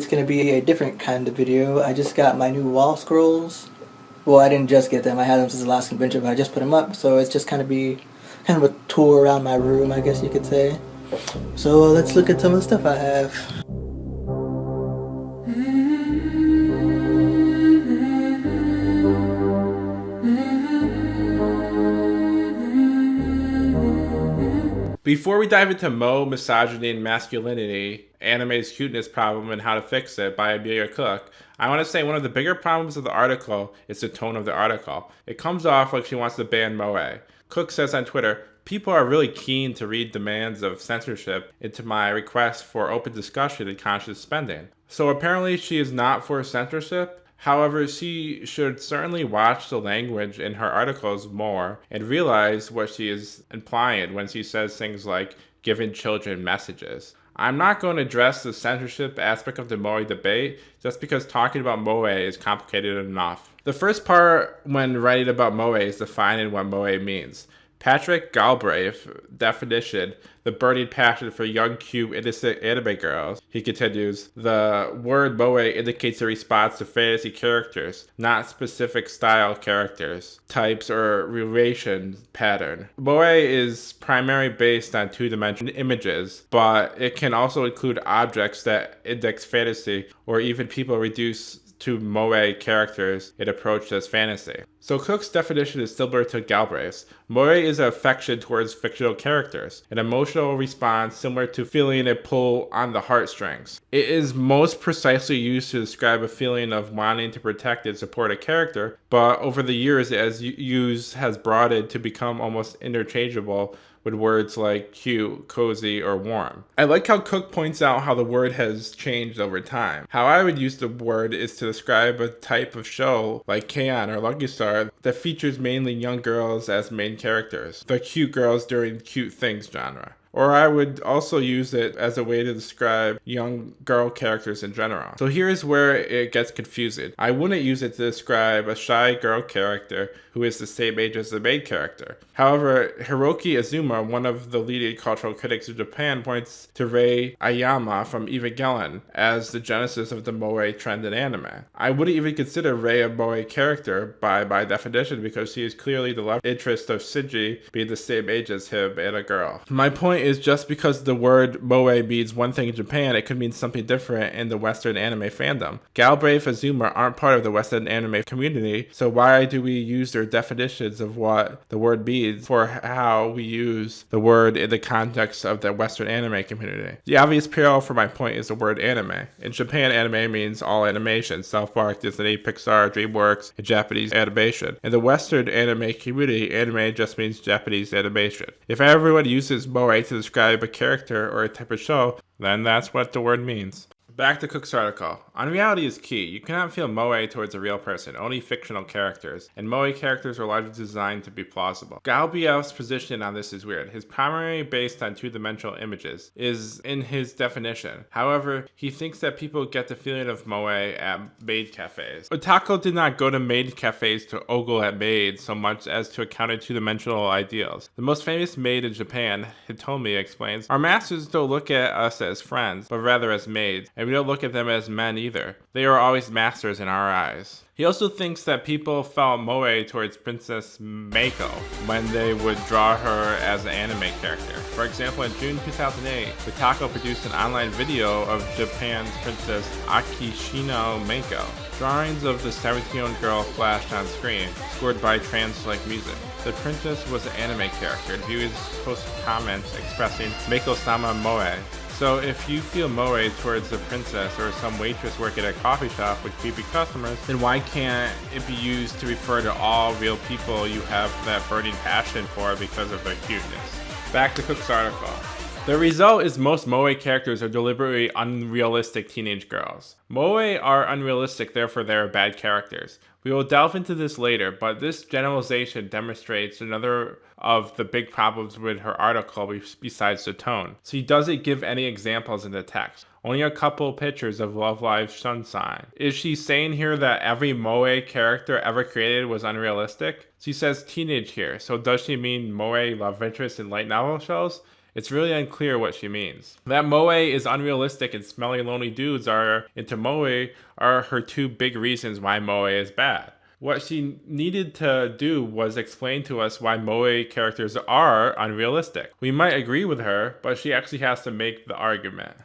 it's going to be a different kind of video. I just got my new wall scrolls. Well, I didn't just get them. I had them since the last convention, but I just put them up. So it's just kind of a tour around my room, I guess you could say. So let's look at some of the stuff I have. Before we dive into Mo, Misogyny and Masculinity, Anime's Cuteness Problem and How to Fix It by Amelia Cook, I want to say one of the bigger problems of the article is the tone of the article. It comes off like she wants to ban Moe. Cook says on Twitter, "People are really keen to read demands of censorship into my request for open discussion and conscious spending." So apparently she is not for censorship. However, she should certainly watch the language in her articles more and realize what she is implying when she says things like giving children messages. I'm not going to address the censorship aspect of the Moe debate just because talking about Moe is complicated enough. The first part when writing about Moe is defining what Moe means. Patrick Galbraith definition, the burning passion for young, cute, innocent anime girls. He continues, the word moe indicates a response to fantasy characters, not specific style characters, types, or relation pattern. Moe is primarily based on two-dimensional images, but it can also include objects that index fantasy or even people reduce to moe characters it approached as fantasy. So Cook's definition is similar to Galbraith's. Moe is an affection towards fictional characters, an emotional response similar to feeling a pull on the heartstrings. It is most precisely used to describe a feeling of wanting to protect and support a character, but over the years its use has broadened to become almost interchangeable with words like cute, cozy, or warm. I like how Cook points out how the word has changed over time. How I would use the word is to describe a type of show like K-On! Or Lucky Star that features mainly young girls as main characters, the cute girls doing cute things genre. Or I would also use it as a way to describe young girl characters in general. So here's where it gets confusing. I wouldn't use it to describe a shy girl character who is the same age as the main character. However, Hiroki Azuma, one of the leading cultural critics of Japan, points to Rei Aoyama from Evangelion as the genesis of the moe trend in anime. I wouldn't even consider Rei a moe character by definition because she is clearly the love interest of Shinji being the same age as him and a girl. My point is just because the word moe means one thing in Japan, it could mean something different in the Western anime fandom. Galbraith and Azuma aren't part of the Western anime community, so why do we use their definitions of what the word means for how we use the word in the context of the Western anime community? The obvious parallel for my point is the word anime. In Japan, anime means all animation, South Park, Disney, Pixar, DreamWorks, and Japanese animation. In the Western anime community, anime just means Japanese animation. If everyone uses moe to describe a character or a type of show, then that's what the word means. Back to Cook's article. Unreality is key. You cannot feel moe towards a real person, only fictional characters, and moe characters are largely designed to be plausible. Galbraith's position on this is weird. His primary based on two-dimensional images is in his definition. However, he thinks that people get the feeling of moe at maid cafes. Otaku did not go to maid cafes to ogle at maids so much as to encounter two-dimensional ideals. The most famous maid in Japan, Hitomi, explains, our masters don't look at us as friends, but rather as maids, and we don't look at them as men either. They are always masters in our eyes. He also thinks that people felt moe towards Princess Mako when they would draw her as an anime character. For example, in June 2008, Kotaku produced an online video of Japan's Princess Akishino Mako. Drawings of the 17-year-old girl flashed on screen, scored by trance-like music. The princess was an anime character, and viewers posted comments expressing Mako-sama moe. So if you feel moe towards the princess or some waitress working at a coffee shop with creepy customers, then why can't it be used to refer to all real people you have that burning passion for because of their cuteness? Back to Cook's article. The result is most moe characters are deliberately unrealistic teenage girls. Moe are unrealistic, therefore they are bad characters. We will delve into this later, but this generalization demonstrates another of the big problems with her article besides the tone. She doesn't give any examples in the text, only a couple pictures of Love Live Sunshine. Is she saying here that every moe character ever created was unrealistic? She says teenage here, so does she mean moe love interest in light novel shows? It's really unclear what she means. That moe is unrealistic and smelly lonely dudes are into moe are her two big reasons why moe is bad. What she needed to do was explain to us why moe characters are unrealistic. We might agree with her, but she actually has to make the argument.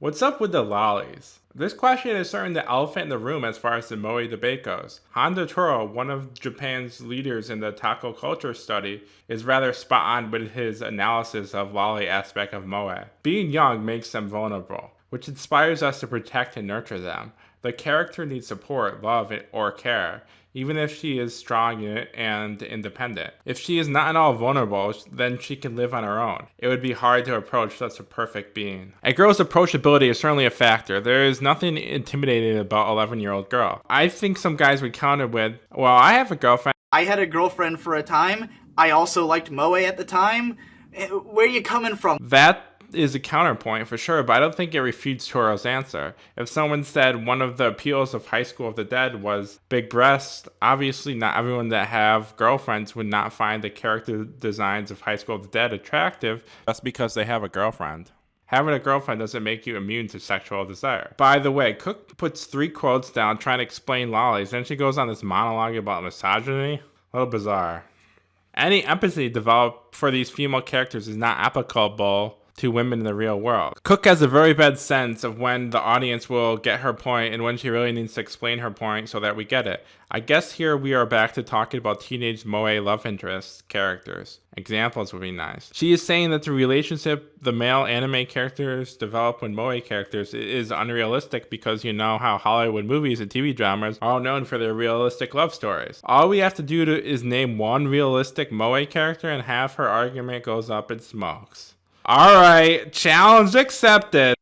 What's up with the lollies? This question is certainly the elephant in the room as far as the moe debate goes. Honda Toro, one of Japan's leaders in the taco culture study, is rather spot on with his analysis of lolly aspect of moe. Being young makes them vulnerable, which inspires us to protect and nurture them. The character needs support, love, or care, even if she is strong and independent. If she is not at all vulnerable, then she can live on her own. It would be hard to approach such a perfect being. A girl's approachability is certainly a factor. There is nothing intimidating about an 11-year-old girl. I think some guys would counter with, well, I have a girlfriend. I had a girlfriend for a time. I also liked moe at the time. Where are you coming from? That is a counterpoint for sure, but I don't think it refutes Toro's answer. If someone said one of the appeals of High School of the Dead was big breasts, obviously not everyone that have girlfriends would not find the character designs of High School of the Dead attractive just because they have a girlfriend. Having a girlfriend doesn't make you immune to sexual desire. By the way, Cook puts 3 quotes down trying to explain lollies, then she goes on this monologue about misogyny. A little bizarre. Any empathy developed for these female characters is not applicable to women in the real world. Cook has a very bad sense of when the audience will get her point and when she really needs to explain her point so that we get it. I guess here we are back to talking about teenage moe love interest characters. Examples would be nice. She is saying that the relationship the male anime characters develop with moe characters is unrealistic because you know how Hollywood movies and TV dramas are all known for their realistic love stories. All we have to do is name one realistic moe character and half her argument goes up in smokes. Alright, challenge accepted.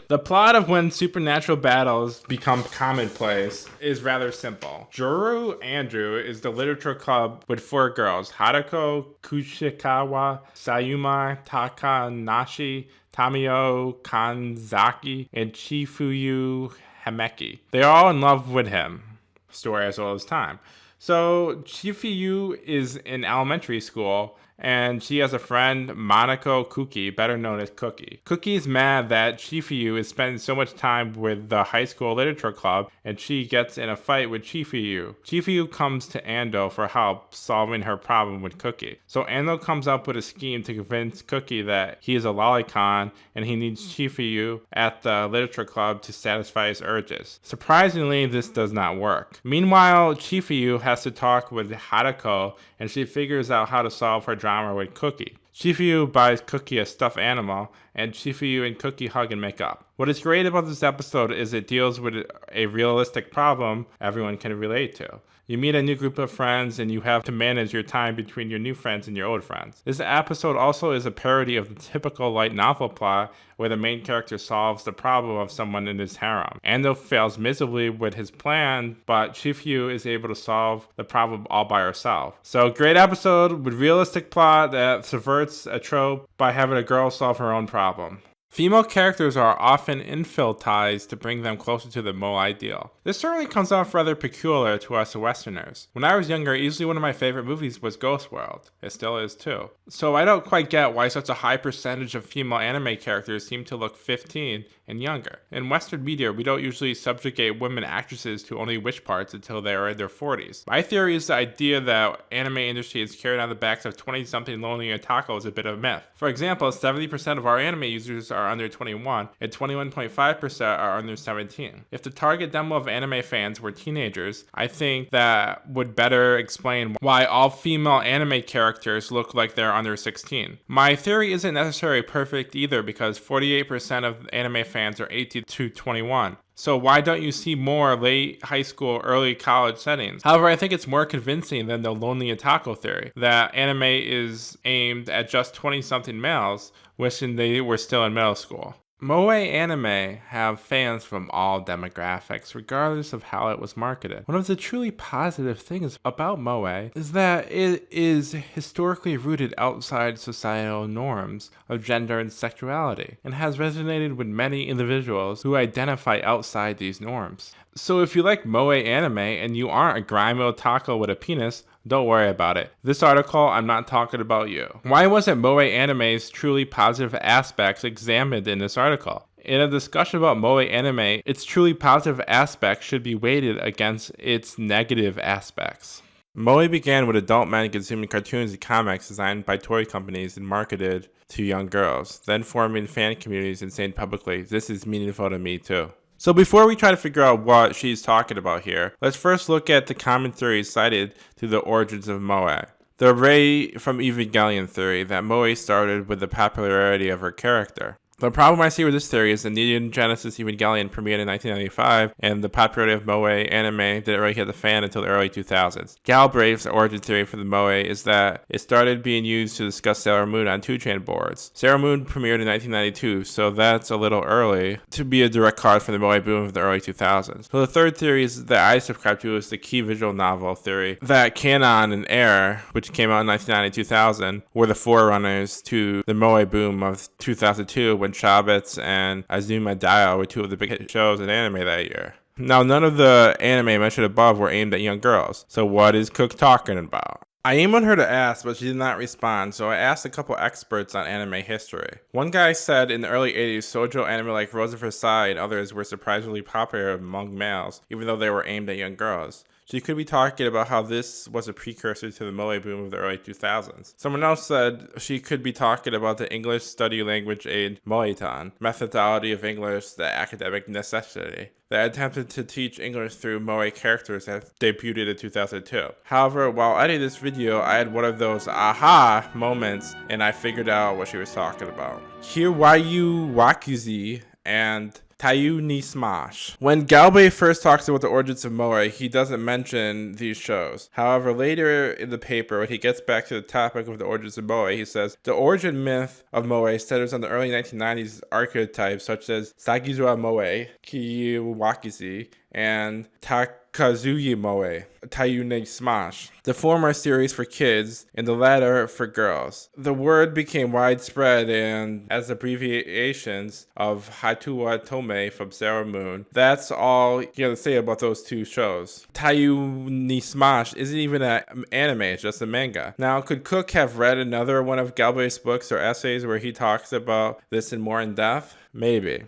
The plot of when supernatural battles become commonplace is rather simple. Juru Andrew is the literature club with 4 girls: Haruko, Kushikawa, Sayuma Takanashi, Tamio Kanzaki, and Chifuyu Himeki. They are all in love with him. Story as well as time. So Chifuyu is in elementary school and she has a friend, Monako Kuki, better known as Cookie. Cookie's mad that Chifuyu is spending so much time with the high school literature club and she gets in a fight with Chifuyu. Chifuyu comes to Ando for help solving her problem with Cookie. So Ando comes up with a scheme to convince Cookie that he is a lolicon and he needs Chifuyu at the literature club to satisfy his urges. Surprisingly, this does not work. Meanwhile, Chifuyu has to talk with Haruko and she figures out how to solve her drama with Cookie. Chifuyu buys Cookie a stuffed animal, and Chifuyu and Cookie hug and make up. What is great about this episode is it deals with a realistic problem everyone can relate to. You meet a new group of friends and you have to manage your time between your new friends and your old friends. This episode also is a parody of the typical light novel plot where the main character solves the problem of someone in his harem. Ando fails miserably with his plan, but Chifuyu is able to solve the problem all by herself. So great episode with realistic plot that subverts a trope by having a girl solve her own problem. Female characters are often infiltrized to bring them closer to the moe ideal. This certainly comes off rather peculiar to us Westerners. When I was younger, easily one of my favorite movies was Ghost World. It still is too. So I don't quite get why such a high percentage of female anime characters seem to look 15 and younger. In Western media, we don't usually subjugate women actresses to only witch parts until they are in their 40s. My theory is the idea that anime industry is carried on the backs of 20-something lonely otaku is a bit of a myth. For example, 70% of our anime users are under 21 and 21.5% are under 17. If the target demo of anime fans were teenagers, I think that would better explain why all female anime characters look like they're under 16. My theory isn't necessarily perfect either because 48% of anime fans are 18 to 21. So why don't you see more late high school, early college settings? However, I think it's more convincing than the lonely otaku theory that anime is aimed at just 20-something males wishing they were still in middle school. Moe anime have fans from all demographics, regardless of how it was marketed. One of the truly positive things about Moe is that it is historically rooted outside societal norms of gender and sexuality, and has resonated with many individuals who identify outside these norms. So if you like Moe anime and you aren't a grimy otaku with a penis, don't worry about it. This article, I'm not talking about you. Why wasn't Moe anime's truly positive aspects examined in this article? In a discussion about Moe anime, its truly positive aspects should be weighted against its negative aspects. Moe began with adult men consuming cartoons and comics designed by toy companies and marketed to young girls, then forming fan communities and saying publicly, "This is meaningful to me too." So before we try to figure out what she's talking about here, let's first look at the common theories cited to the origins of Moe. The Rei from Evangelion theory that Moe started with the popularity of her character. The problem I see with this theory is that Neon Genesis Evangelion premiered in 1995, and the popularity of Moe anime didn't really hit the fan until the early 2000s. Galbraith's origin theory for the Moe is that it started being used to discuss Sailor Moon on 2chan boards. Sailor Moon premiered in 1992, so that's a little early to be a direct cause for the Moe boom of the early 2000s. So the third theory is that I subscribe to is the key visual novel theory that Kanon and Air, which came out in 1990-2000, were the forerunners to the Moe boom of 2002, when Shabbat's and Azuma Daioh were two of the big hit shows in anime that year. Now, none of the anime mentioned above were aimed at young girls, so what is Cook talking about? I aimed on her to ask, but she did not respond, so I asked a couple experts on anime history. One guy said in the early 80s, shoujo anime like Rosa Versailles and others were surprisingly popular among males, even though they were aimed at young girls. She could be talking about how this was a precursor to the Moe boom of the early 2000s. Someone else said she could be talking about the English study language aid Moetan, methodology of English, the academic necessity, that attempted to teach English through Moe characters that debuted in 2002. However, while editing this video, I had one of those aha moments, and I figured out what she was talking about. Here, Wayu Wakuzi and Tayu ni Smash. When Galbe first talks about the origins of Moe, he doesn't mention these shows. However, later in the paper, when he gets back to the topic of the origins of Moe, he says, the origin myth of Moe centers on the early 1990s archetypes such as Sagizuwa Moe, Kiyu Wakizi, and Takazuyi Moe, Tayune Smash. The former series for kids, and the latter for girls. The word became widespread and as abbreviations of Hatuwa Tome from Sailor Moon. That's all you gotta say about those two shows. Tayune Smash isn't even an anime, it's just a manga. Now, could Cook have read another one of Galbraith's books or essays where he talks about this in more in depth? Maybe.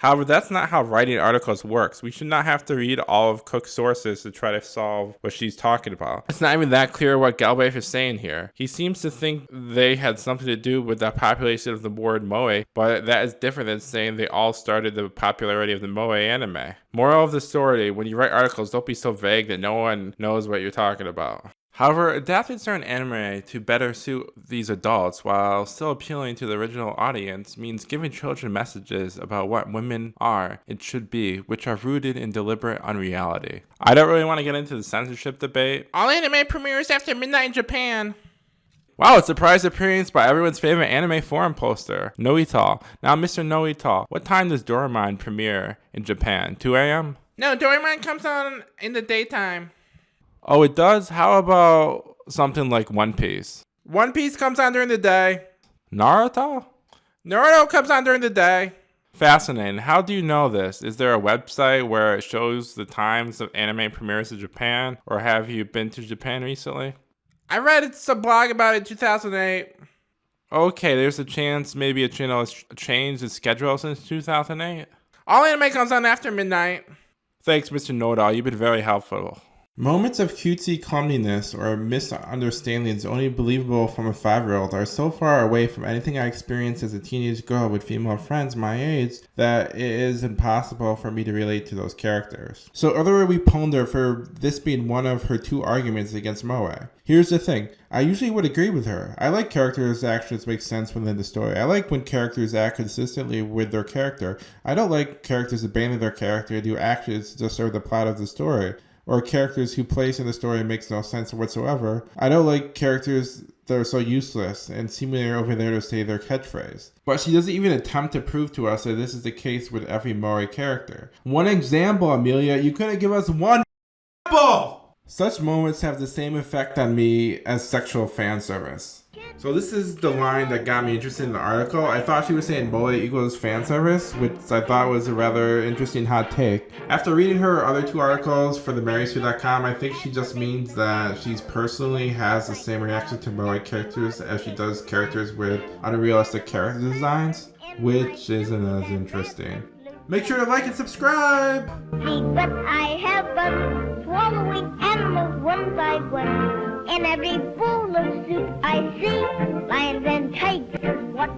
However, that's not how writing articles works. We should not have to read all of Cook's sources to try to solve what she's talking about. It's not even that clear what Galbraith is saying here. He seems to think they had something to do with the population of the word Moe, but that is different than saying they all started the popularity of the Moe anime. Moral of the story, when you write articles, don't be so vague that no one knows what you're talking about. However, adapting certain anime to better suit these adults while still appealing to the original audience means giving children messages about what women are and should be, which are rooted in deliberate unreality. I don't really want to get into the censorship debate. All anime premieres after midnight in Japan. Wow, it's a surprise appearance by everyone's favorite anime forum poster, Noital. Now, Mr. Noital, what time does Doraemon premiere in Japan? 2 a.m.? No, Doraemon comes on in the daytime. Oh, it does? How about something like One Piece? One Piece comes on during the day. Naruto? Naruto comes on during the day. Fascinating. How do you know this? Is there a website where it shows the times of anime premieres in Japan? Or have you been to Japan recently? I read some blog about it in 2008. Okay, there's a chance maybe a channel has changed its schedule since 2008. All anime comes on after midnight. Thanks, Mr. Nodal. You've been very helpful. Moments of cutesy clumsiness or misunderstandings only believable from a 5-year-old are so far away from anything I experienced as a teenage girl with female friends my age that it is impossible for me to relate to those characters. So earlier we ponder for this being one of her 2 arguments against Moe. Here's the thing, I usually would agree with her. I like characters' actions make sense within the story. I like when characters act consistently with their character. I don't like characters abandon their character and do actions to serve the plot of the story, or characters who place in the story makes no sense whatsoever. I don't like characters they're so useless and seemingly over there to say their catchphrase. But she doesn't even attempt to prove to us that this is the case with every Moe character. One example, Amelia, you couldn't give us one example! Such moments have the same effect on me as sexual fan service. So this is the line that got me interested in the article. I thought she was saying Moe equals fan service, which I thought was a rather interesting hot take. After reading her other two articles for the MarySue.com, I think she just means that she personally has the same reaction to Moe characters as she does characters with unrealistic character designs, which isn't as interesting. Make sure to like and subscribe! See, but I have been swallowing animals one by one. In every bowl of soup I see lions and tigers. What